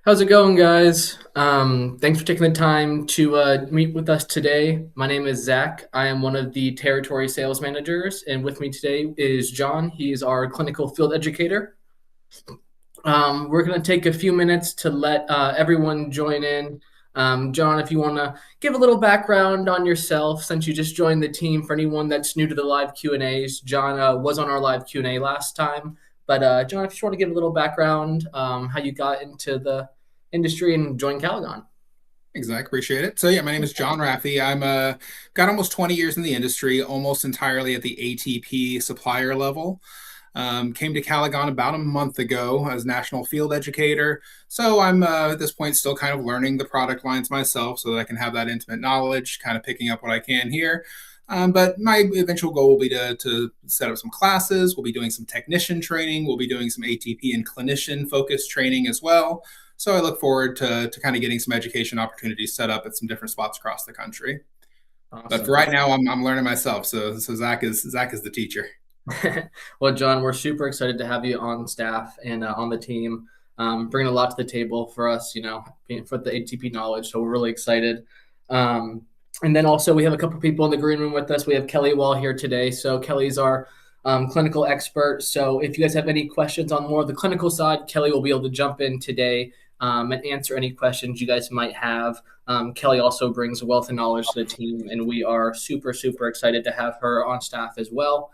How's it going, guys? Thanks for taking the time to meet with us today. My name is Zach. I am one of the territory sales managers, and with me today is John. He's our clinical field educator. We're going to take a few minutes to let everyone join in. John, if you want to give a little background on yourself, since you just joined the team, for anyone that's new to the live Q&As, John was on our live Q&A last time. But John, if you want to give a little background, how you got into the industry and joined Kalogon. Exactly. Appreciate it. So yeah, my name is John Raffii. I'm got almost 20 years in the industry, almost entirely at the ATP supplier level. Came to Kalogon about a month ago as national field educator. So I'm at this point still kind of learning the product lines myself so that I can have that intimate knowledge, kind of picking up what I can here. But my eventual goal will be to set up some classes. We'll be doing some technician training. We'll be doing some ATP and clinician focused training as well. So I look forward to kind of getting some education opportunities set up at some different spots across the country. But for Awesome. right now, I'm learning myself. So Zach is the teacher. Well, John, we're super excited to have you on staff and on the team, bringing a lot to the table for us, for the ATP knowledge. So we're really excited. And then also we have a couple people in the green room with us. We have Kelly Waugh here today. So Kelly's our clinical expert. So if you guys have any questions on more of the clinical side, Kelly will be able to jump in today and answer any questions you guys might have. Kelly also brings a wealth of knowledge to the team, and we are super, super excited to have her on staff as well.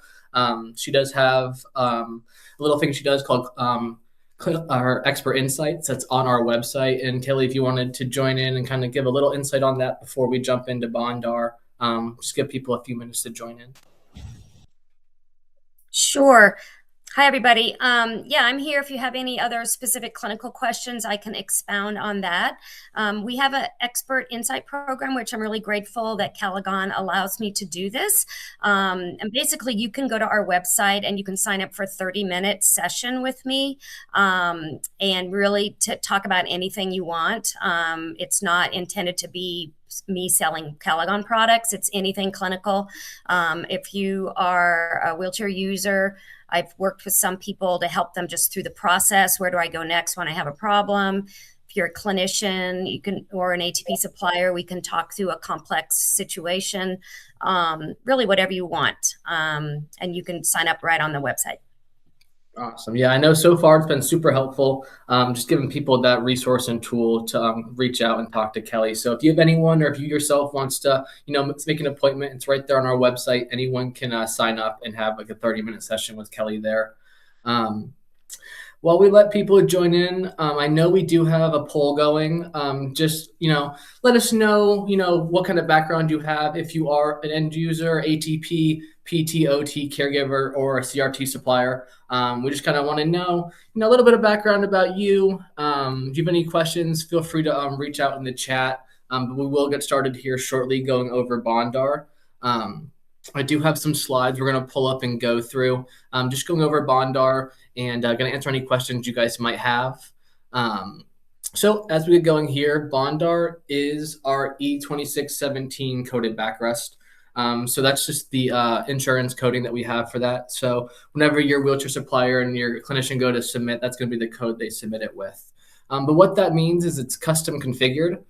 She does have a little thing she does called our expert insights that's on our website. And Kelly, if you wanted to join in and kind of give a little insight on that before we jump into Bondar, just give people a few minutes to join in. Sure. Hi, everybody. Yeah, I'm here. If you have any other specific clinical questions, I can expound on that. We have an expert insight program, which I'm really grateful that Kalogon allows me to do this. And basically, you can go to our website and you can sign up for a 30-minute session with me and really to talk about anything you want. It's not intended to be me selling Kalogon products. It's anything clinical. If you are a wheelchair user, I've worked with some people to help them just through the process. Where do I go next when I have a problem? If you're a clinician, you can, or an ATP supplier, we can talk through a complex situation, really whatever you want. And you can sign up right on the website. Awesome. Yeah, I know so far it's been super helpful, just giving people that resource and tool to reach out and talk to Kelly. So if you have anyone or if you yourself wants to, make an appointment, it's right there on our website. Anyone can sign up and have like a 30-minute session with Kelly there. While we let people join in, I know we do have a poll going. Just, let us know, what kind of background you have. If you are an end user, ATP, PT, OT, caregiver, or a CRT supplier. We just kind of want to know, a little bit of background about you. If you have any questions, feel free to reach out in the chat. But we will get started here shortly going over Bondar. I do have some slides we're going to pull up and go through. Just going over Bondar and going to answer any questions you guys might have. So as we get going here, Bondar is our E2617 coded backrest. So that's just the insurance coding that we have for that. So whenever your wheelchair supplier and your clinician go to submit, that's going to be the code they submit it with. But what that means is it's custom configured.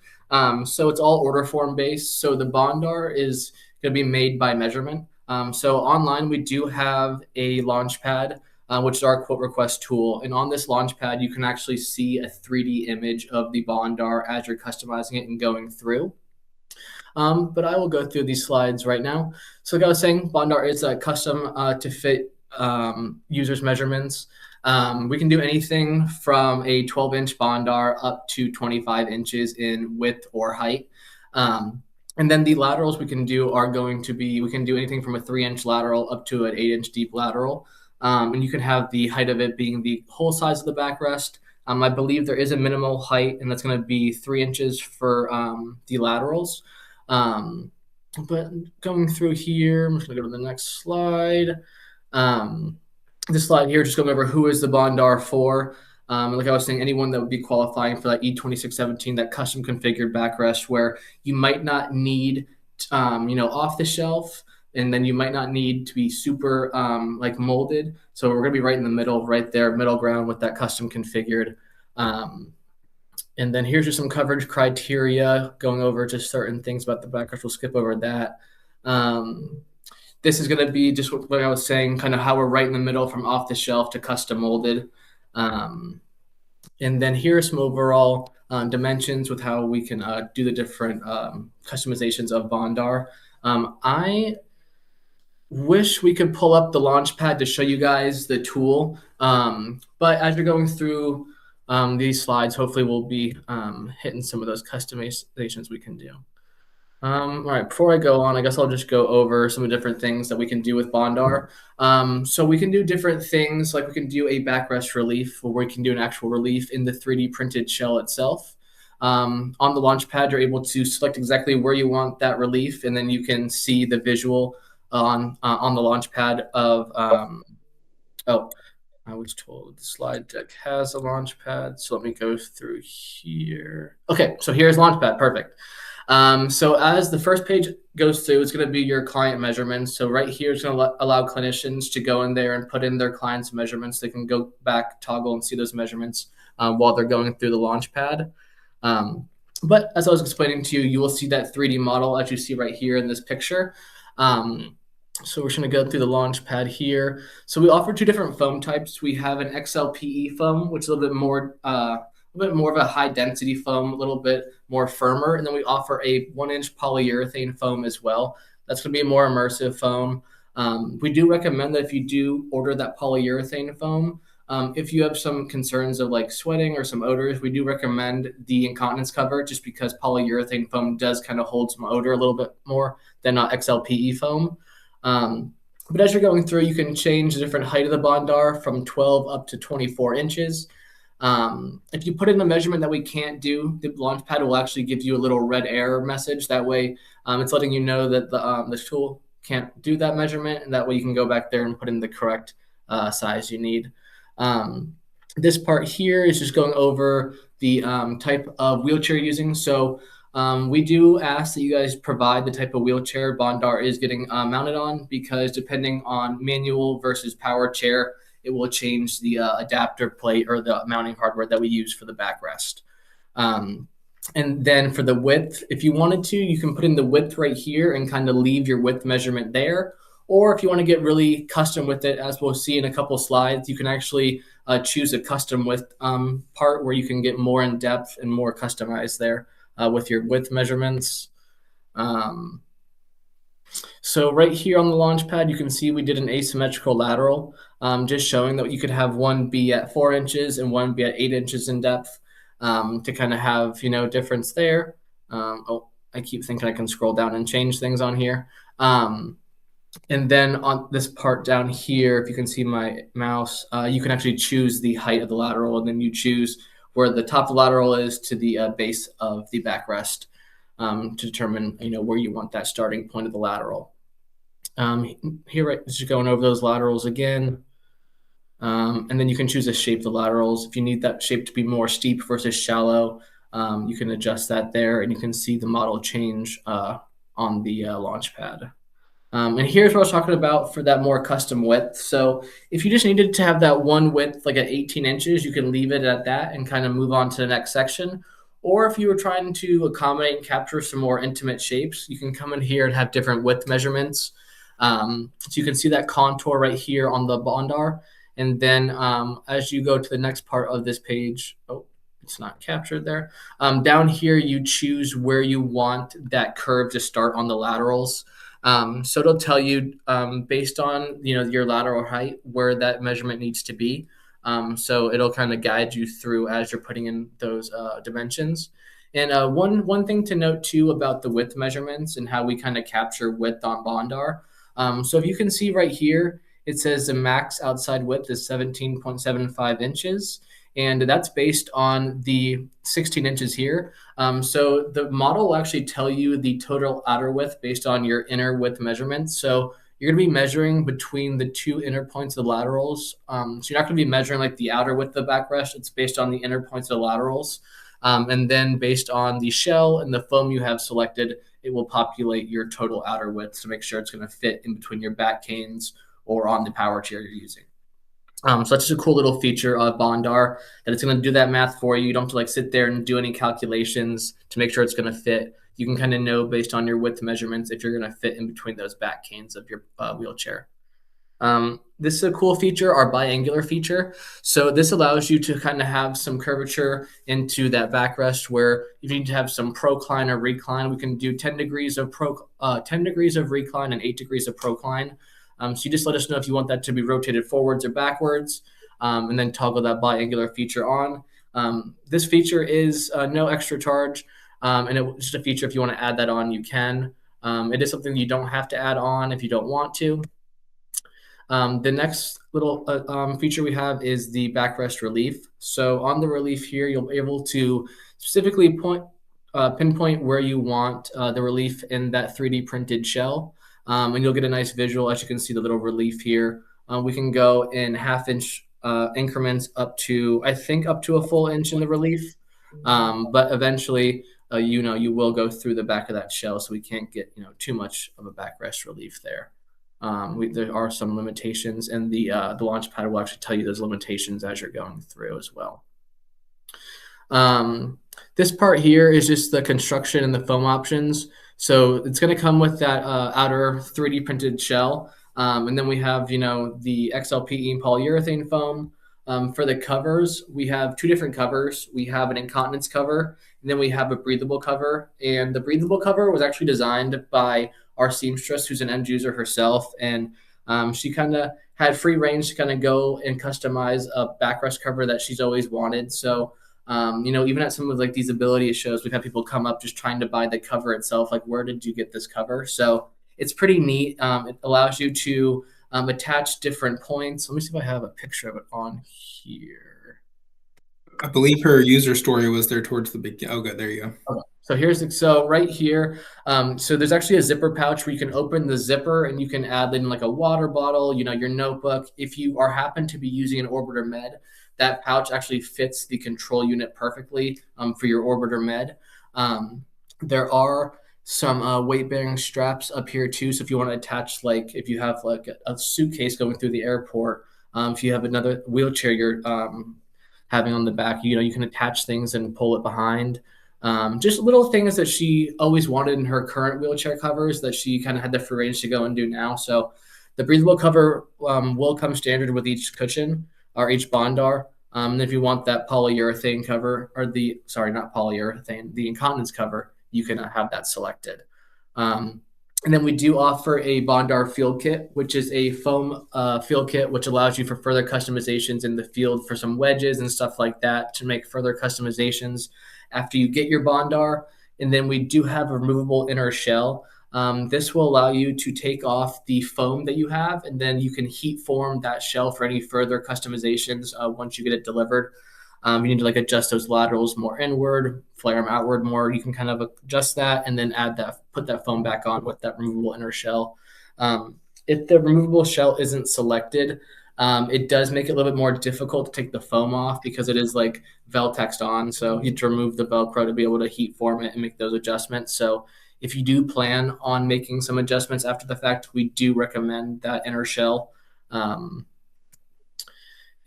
So it's all order form based. So the Bondar is going to be made by measurement. So online, we do have a LaunchPad, which is our quote request tool. And on this LaunchPad, you can actually see a 3D image of the Bondar as you're customizing it and going through. But I will go through these slides right now. So like I was saying, Bondar is a custom to fit users' measurements. We can do anything from a 12-inch Bondar up to 25 inches in width or height. And then the laterals we can do are going to be, we can do anything from a 3-inch lateral up to an 8-inch deep lateral. And you can have the height of it being the whole size of the backrest. I believe there is a minimal height, and that's going to be 3 inches for the laterals. But going through here, I'm just going to go to the next slide. This slide here, just going over who is the Bondar for. Like I was saying, anyone that would be qualifying for that E2617, that custom configured backrest, where you might not need, off the shelf, and then you might not need to be super like molded. So we're going to be right in the middle, right there, middle ground with that custom configured. And then here's just some coverage criteria, going over just certain things about the backrest. We'll skip over that. This is going to be just what I was saying, kind of how we're right in the middle from off the shelf to custom molded. And then here are some overall dimensions with how we can do the different customizations of Bondar. I wish we could pull up the LaunchPad to show you guys the tool. But as you're going through these slides, hopefully we'll be hitting some of those customizations we can do. All right, before I go on, I guess I'll just go over some of the different things that we can do with Bondar. So we can do different things, like we can do a backrest relief, where we can do an actual relief in the 3D printed shell itself. On the LaunchPad, you're able to select exactly where you want that relief, and then you can see the visual on the LaunchPad of, I was told the slide deck has a LaunchPad, so let me go through here. Okay, so here's LaunchPad, perfect. So as the first page goes through, it's going to be your client measurements. So right here, it's going to allow clinicians to go in there and put in their client's measurements. They can go back, toggle, and see those measurements while they're going through the LaunchPad. But as I was explaining to you, you will see that 3D model as you see right here in this picture. So we're just going to go through the LaunchPad here. So we offer two different foam types. We have an XLPE foam, which is a little bit more of a high density foam, a little bit more firmer. And then we offer a 1-inch polyurethane foam as well. That's going to be a more immersive foam. We do recommend that if you do order that polyurethane foam, if you have some concerns of like sweating or some odors, we do recommend the incontinence cover, just because polyurethane foam does kind of hold some odor a little bit more than XLPE foam. But as you're going through, you can change the different height of the Bondar from 12 up to 24 inches. If you put in a measurement that we can't do, the LaunchPad will actually give you a little red error message. That way, it's letting you know that the tool can't do that measurement, and that way you can go back there and put in the correct size you need. This part here is just going over the type of wheelchair you're using. So we do ask that you guys provide the type of wheelchair Bondar is getting mounted on, because depending on manual versus power chair, it will change the adapter plate or the mounting hardware that we use for the backrest. And then for the width, if you wanted to, you can put in the width right here and kind of leave your width measurement there. Or if you want to get really custom with it, as we'll see in a couple slides, you can actually choose a custom width part where you can get more in depth and more customized there with your width measurements. So right here on the LaunchPad, you can see we did an asymmetrical lateral, just showing that you could have one be at 4 inches and one be at 8 inches in depth, to kind of have, difference there. I keep thinking I can scroll down and change things on here. And then on this part down here, if you can see my mouse, you can actually choose the height of the lateral, and then you choose where the top of the lateral is to the base of the backrest, to determine where you want that starting point of the lateral. Here, right, just going over those laterals again. And then you can choose a shape of the laterals. If you need that shape to be more steep versus shallow, you can adjust that there, and you can see the model change on the LaunchPad. And here's what I was talking about for that more custom width. So if you just needed to have that one width, like at 18 inches, you can leave it at that and kind of move on to the next section. Or if you were trying to accommodate and capture some more intimate shapes, you can come in here and have different width measurements. So you can see that contour right here on the Bondar. And then as you go to the next part of this page, it's not captured there. Down here, you choose where you want that curve to start on the laterals. So it'll tell you based on your lateral height where that measurement needs to be. So it'll kind of guide you through as you're putting in those dimensions. And one thing to note too about the width measurements and how we kind of capture width on Bondar. So if you can see right here, it says the max outside width is 17.75 inches. And that's based on the 16 inches here. So the model will actually tell you the total outer width based on your inner width measurements. So you're going to be measuring between the two inner points of the laterals. So you're not going to be measuring like the outer width of the backrest. It's based on the inner points of the laterals. And then based on the shell and the foam you have selected, it will populate your total outer width to make sure it's going to fit in between your back canes or on the power chair you're using. So that's just a cool little feature of Bondar that it's going to do that math for you. You don't have to like sit there and do any calculations to make sure it's going to fit. You can kind of know based on your width measurements if you're going to fit in between those back canes of your wheelchair. This is a cool feature, our biangular feature. So this allows you to kind of have some curvature into that backrest where if you need to have some procline or recline, we can do 10 degrees of 10 degrees of recline and 8 degrees of procline. So you just let us know if you want that to be rotated forwards or backwards, and then toggle that biangular feature on. This feature is no extra charge, and it's just a feature if you want to add that on, you can. It is something you don't have to add on if you don't want to. The next little feature we have is the backrest relief. So on the relief here, you'll be able to specifically pinpoint where you want the relief in that 3D printed shell. And you'll get a nice visual. As you can see, the little relief here. We can go in half-inch increments up to, I think, up to a full inch in the relief. But eventually, you will go through the back of that shell, so we can't get too much of a backrest relief there. There are some limitations, and the LaunchPad will actually tell you those limitations as you're going through as well. This part here is just the construction and the foam options. So it's going to come with that outer 3D printed shell. And then we have, the XLPE polyurethane foam. For the covers, we have two different covers. We have an incontinence cover, and then we have a breathable cover. And the breathable cover was actually designed by our seamstress, who's an end user herself. And she kind of had free range to kind of go and customize a backrest cover that she's always wanted. So even at some of like these ability shows, we've had people come up just trying to buy the cover itself. Like, where did you get this cover? So it's pretty neat. It allows you to attach different points. Let me see if I have a picture of it on here. I believe her user story was there towards the beginning. Oh, good. There you go. Okay. So right here, so there's actually a zipper pouch where you can open the zipper and you can add in like a water bottle, your notebook. If you happen to be using an Orbiter Med, that pouch actually fits the control unit perfectly for your Orbiter Med. There are some weight-bearing straps up here too. So if you want to attach, like if you have like a suitcase going through the airport, if you have another wheelchair you're having on the back, you can attach things and pull it behind. Just little things that she always wanted in her current wheelchair covers that she kind of had the free range to go and do now. So the breathable cover will come standard with each cushion or each Bondar. And if you want that polyurethane cover, or not polyurethane, the incontinence cover, you can have that selected. And then we do offer a Bondar field kit, which is a foam field kit, which allows you for further customizations in the field for some wedges and stuff like that to make further customizations after you get your Bondar. And then we do have a removable inner shell. This will allow you to take off the foam that you have, and then you can heat form that shell for any further customizations once you get it delivered. You need to adjust those laterals more inward, flare them outward more. You can kind of adjust that and then put that foam back on with that removable inner shell. If the removable shell isn't selected, it does make it a little bit more difficult to take the foam off because it is like Veltexed on. So you have to remove the Velcro to be able to heat form it and make those adjustments. So if you do plan on making some adjustments after the fact, we do recommend that inner shell.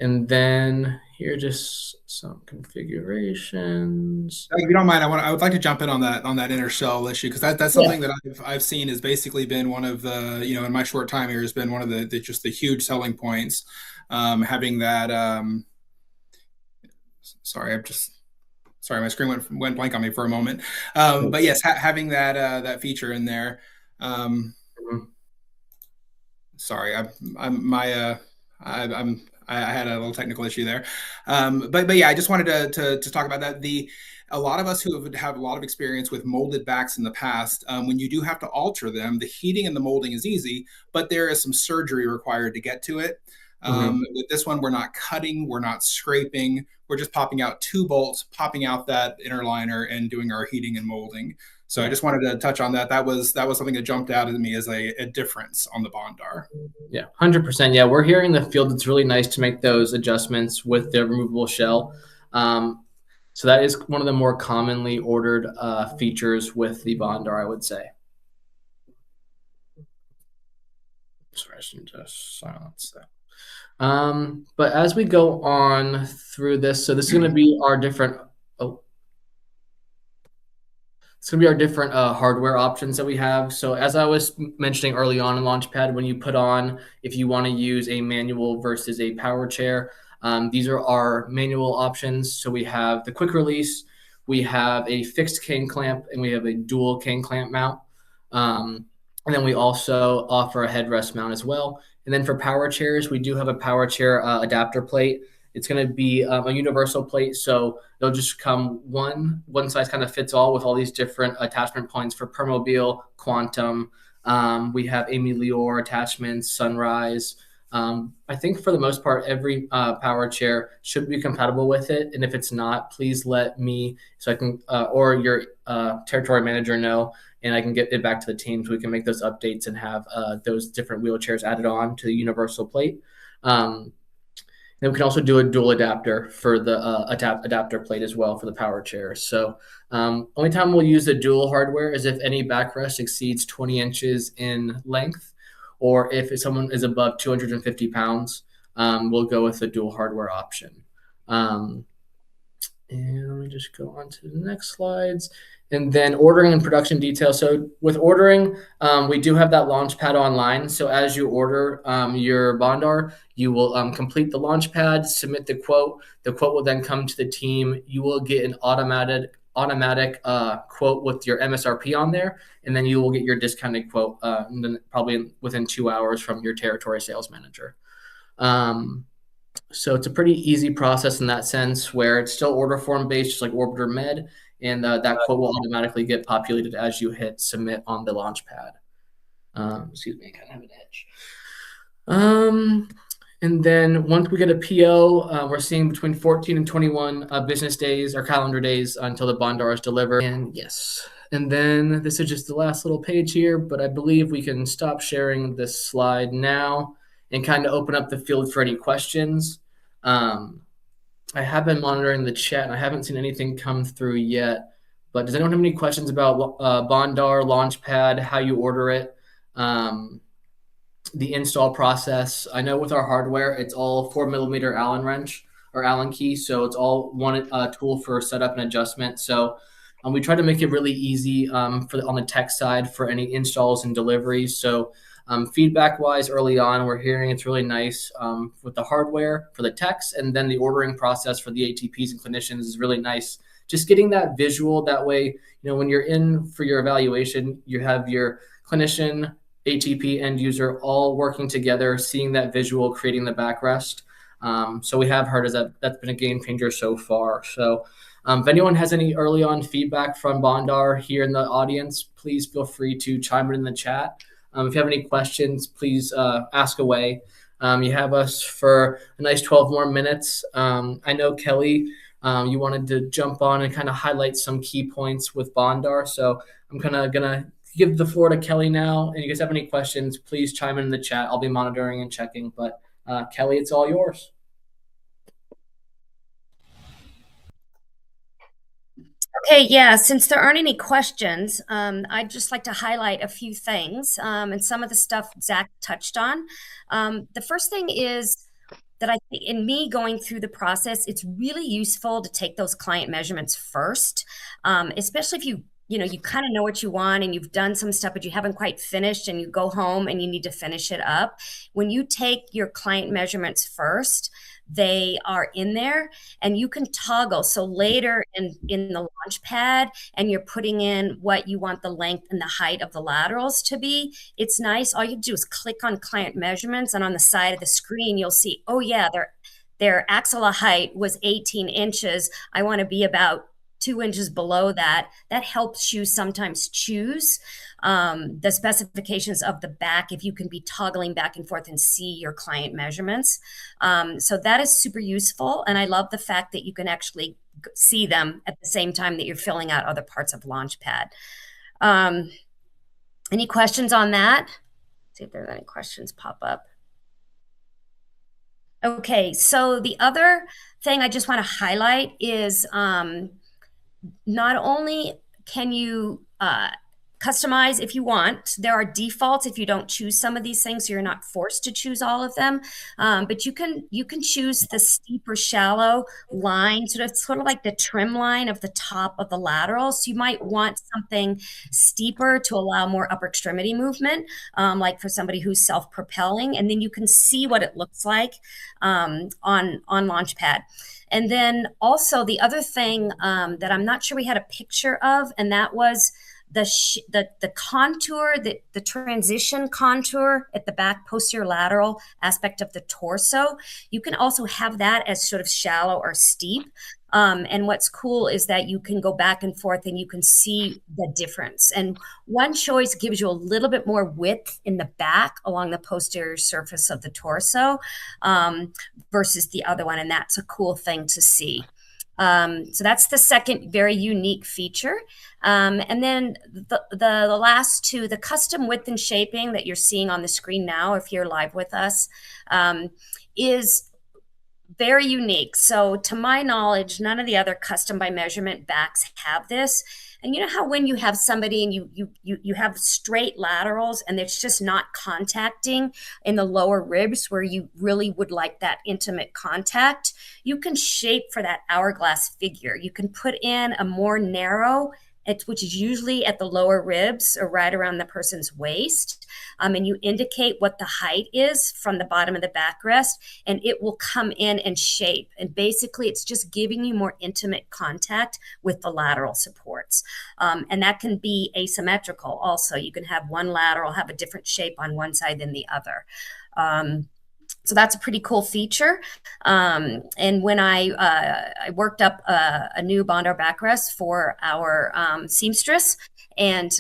And then here, just some configurations. If you don't mind, I would like to jump in on that inner shell issue, because that's something that I've seen has basically been one of the, in my short time here, has been one of the just the huge selling points. Having that, sorry, my screen went blank on me for a moment. But yes, having that feature in there. Sorry, I had a little technical issue there. But yeah, I just wanted to talk about that. A lot of us who have a lot of experience with molded backs in the past, when you do have to alter them, the heating and the molding is easy, but there is some surgery required to get to it. With this one, we're not cutting, we're not scraping, we're just popping out 2 bolts, popping out that inner liner and doing our heating and molding. So I just wanted to touch on that. That was something that jumped out at me as a difference on the Bondar. Yeah, 100%. Yeah, we're hearing in the field it's really nice to make those adjustments with the removable shell. So that is one of the more commonly ordered features with the Bondar, I would say. Sorry, I should just silence that. But as we go on through this, so this is going to be our different. Oh, it's going to be our different hardware options that we have. So as I was mentioning early on in LaunchPad, when you put on, if you want to use a manual versus a power chair, these are our manual options. So we have the quick release, we have a fixed cane clamp, and we have a dual cane clamp mount. And then we also offer a headrest mount as well. And then for power chairs, we do have a power chair adapter plate. It's going to be a universal plate, so they'll just come one size kind of fits all with all these different attachment points for Permobile, Quantum. We have Amy Lior attachments, Sunrise. I think for the most part, every power chair should be compatible with it. And if it's not, please let me so I can or your territory manager know, and I can get it back to the team so we can make those updates and have those different wheelchairs added on to the universal plate. Then we can also do a dual adapter for the adapter plate as well for the power chair. So only time we'll use the dual hardware is if any backrest exceeds 20 inches in length, or if someone is above 250 pounds, we'll go with the dual hardware option. And let me just go on to the next slides. And then ordering and production details. So with ordering, we do have that LaunchPad online. So as you order your Bondar, you will complete the LaunchPad, submit the quote. The quote will then come to the team. You will get an automatic quote with your MSRP on there, and then you will get your discounted quote probably within 2 hours from your territory sales manager. So it's a pretty easy process in that sense, where it's still order form based, just like Orbiter Med, and that quote will automatically get populated as you hit submit on the LaunchPad. Excuse me, I kind of have an edge. And then once we get a PO, we're seeing between 14 and 21 business days or calendar days until the Bondar is delivered. And yes, and then this is just the last little page here, but I believe we can stop sharing this slide now and kind of open up the field for any questions. I have been monitoring the chat, and I haven't seen anything come through yet. But does anyone have any questions about Bondar, LaunchPad, how you order it, the install process? I know with our hardware, it's all 4mm Allen wrench or Allen key, so it's all one tool for setup and adjustment. So we try to make it really easy on the tech side for any installs and deliveries. So feedback-wise, early on, we're hearing it's really nice with the hardware for the techs, and then the ordering process for the ATPs and clinicians is really nice. Just getting that visual, that way, when you're in for your evaluation, you have your clinician, ATP, end user all working together, seeing that visual, creating the backrest. So we have heard that's been a game changer so far. So if anyone has any early on feedback from Bondar here in the audience, please feel free to chime it in the chat. If you have any questions, please ask away. You have us for a nice 12 more minutes. I know, Kelly, you wanted to jump on and kind of highlight some key points with Bondar. So I'm kind of going to give the floor to Kelly now. And you guys have any questions, please chime in the chat. I'll be monitoring and checking. But Kelly, it's all yours. Okay, yeah, since there aren't any questions, I'd just like to highlight a few things and some of the stuff Zach touched on. The first thing is that I think in me going through the process, it's really useful to take those client measurements first, especially if you kind of know what you want and you've done some stuff, but you haven't quite finished and you go home and you need to finish it up. When you take your client measurements first, they are in there and you can toggle. So later in the LaunchPad and you're putting in what you want the length and the height of the laterals to be, it's nice. All you do is click on client measurements, and on the side of the screen, you'll see, oh yeah, their axilla height was 18 inches. I want to be about 2 inches below that. That helps you sometimes choose the specifications of the back if you can be toggling back and forth and see your client measurements. So that is super useful. And I love the fact that you can actually see them at the same time that you're filling out other parts of LaunchPad. Any questions on that? Let's see if there's any questions pop up. Okay, so the other thing I just want to highlight is not only can you customize if you want. There are defaults if you don't choose some of these things, so you're not forced to choose all of them. But you can choose the steep or shallow line, sort of like the trim line of the top of the lateral. So you might want something steeper to allow more upper extremity movement, like for somebody who's self-propelling, and then you can see what it looks like on LaunchPad. And then also the other thing that I'm not sure we had a picture of, and that was the contour, the transition contour at the back posterior lateral aspect of the torso. You can also have that as sort of shallow or steep. And what's cool is that you can go back and forth and you can see the difference. And one choice gives you a little bit more width in the back along the posterior surface of the torso versus the other one. And that's a cool thing to see. So that's the second very unique feature. And then the last two, the custom width and shaping that you're seeing on the screen now, if you're live with us, is very unique. So to my knowledge, none of the other custom by measurement backs have this. And you know how when you have somebody and you have straight laterals and it's just not contacting in the lower ribs where you really would like that intimate contact, you can shape for that hourglass figure. You can put in a more narrow, which is usually at the lower ribs or right around the person's waist. And you indicate what the height is from the bottom of the backrest, and it will come in and shape. And basically, it's just giving you more intimate contact with the lateral supports. And that can be asymmetrical also. You can have one lateral have a different shape on one side than the other. So that's a pretty cool feature. And when I worked up a new Bondar backrest for our seamstress, and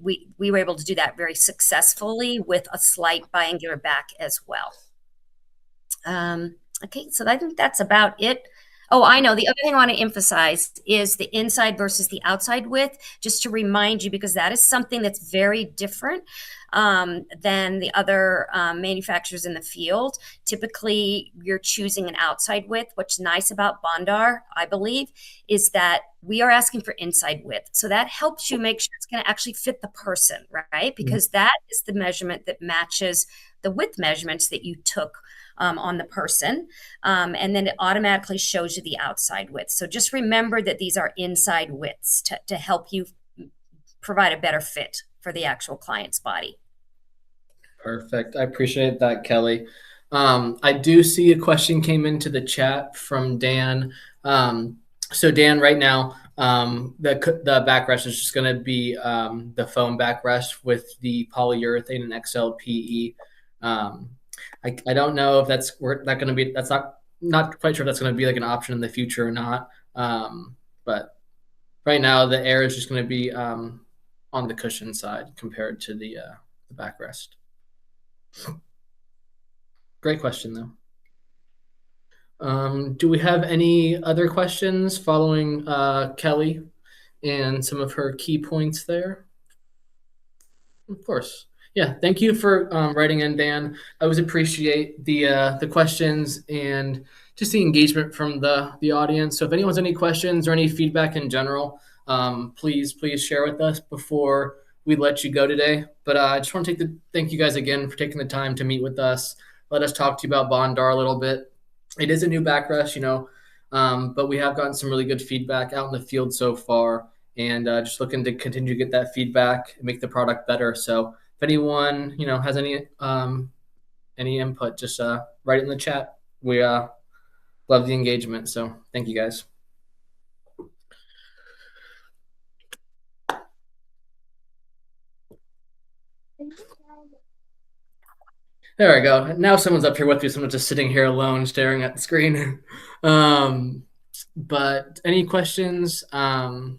we were able to do that very successfully with a slight biangular back as well. Okay, so I think that's about it. Oh, I know. The other thing I want to emphasize is the inside versus the outside width, just to remind you, because that is something that's very different than the other manufacturers in the field. Typically, you're choosing an outside width. What's nice about Bondar, I believe, is that we are asking for inside width. So that helps you make sure it's going to actually fit the person, right? Because that is the measurement that matches the width measurements that you took on the person. And then it automatically shows you the outside width. So just remember that these are inside widths to help you provide a better fit for the actual client's body. Perfect. I appreciate that, Kelly. I do see a question came into the chat from Dan. So Dan, right now, the backrest is just going to be the foam backrest with the polyurethane and XLPE. I don't know if that's going to be. That's not quite sure if that's going to be like an option in the future or not. But right now, the air is just going to be on the cushion side compared to the backrest. Great question, though. Do we have any other questions following Kelly and some of her key points there? Of course. Yeah, thank you for writing in, Dan. I always appreciate the questions and just the engagement from the audience. So if anyone has any questions or any feedback in general, please share with us before we let you go today. But I just want to thank you guys again for taking the time to meet with us. Let us talk to you about Bondar a little bit. It is a new backrest, but we have gotten some really good feedback out in the field so far, and just looking to continue to get that feedback and make the product better. So if anyone, has any input, just write it in the chat. We love the engagement. So thank you guys. There we go. Now someone's up here with me. Someone's just sitting here alone, staring at the screen. But any questions? Feel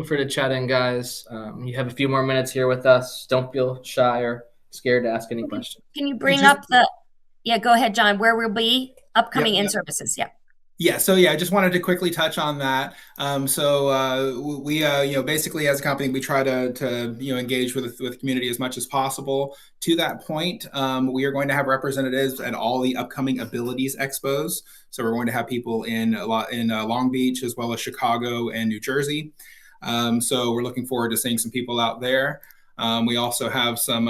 free to chat in, guys. You have a few more minutes here with us. Don't feel shy or scared to ask any questions. Can you bring up yeah, go ahead, John, where we'll be upcoming in-services. Yeah. Yeah, so I just wanted to quickly touch on that. We basically as a company, we try to engage with the community as much as possible. To that point, we are going to have representatives at all the upcoming Abilities Expos. So we're going to have people in Long Beach as well as Chicago and New Jersey. So we're looking forward to seeing some people out there. We also have some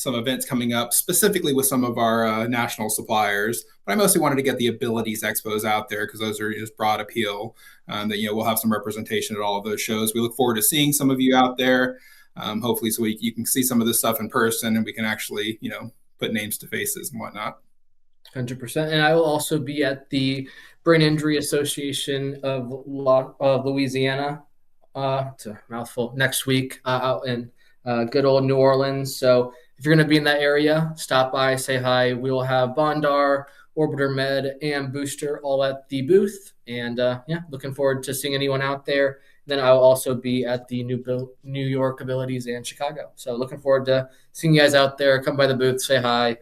events coming up specifically with some of our national suppliers. But I mostly wanted to get the Abilities Expos out there because those are just broad appeal. That we'll have some representation at all of those shows. We look forward to seeing some of you out there. Hopefully, so you can see some of this stuff in person, and we can actually put names to faces and whatnot. 100%. And I will also be at the Brain Injury Association of Louisiana. It's a mouthful. Next week out in good old New Orleans. So if you're going to be in that area, stop by, say hi. We will have Bondar, Orbiter Med, and Booster all at the booth. And looking forward to seeing anyone out there. Then I will also be at the New York Abilities and Chicago. So looking forward to seeing you guys out there. Come by the booth, say hi.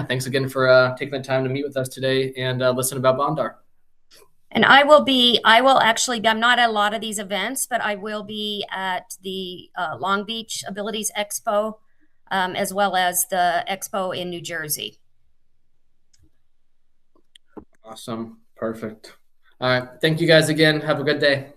Thanks again for taking the time to meet with us today and listen about Bondar. And I'm not at a lot of these events, but I will be at the Long Beach Abilities Expo, as well as the Expo in New Jersey. Awesome. Perfect. All right. Thank you guys again. Have a good day.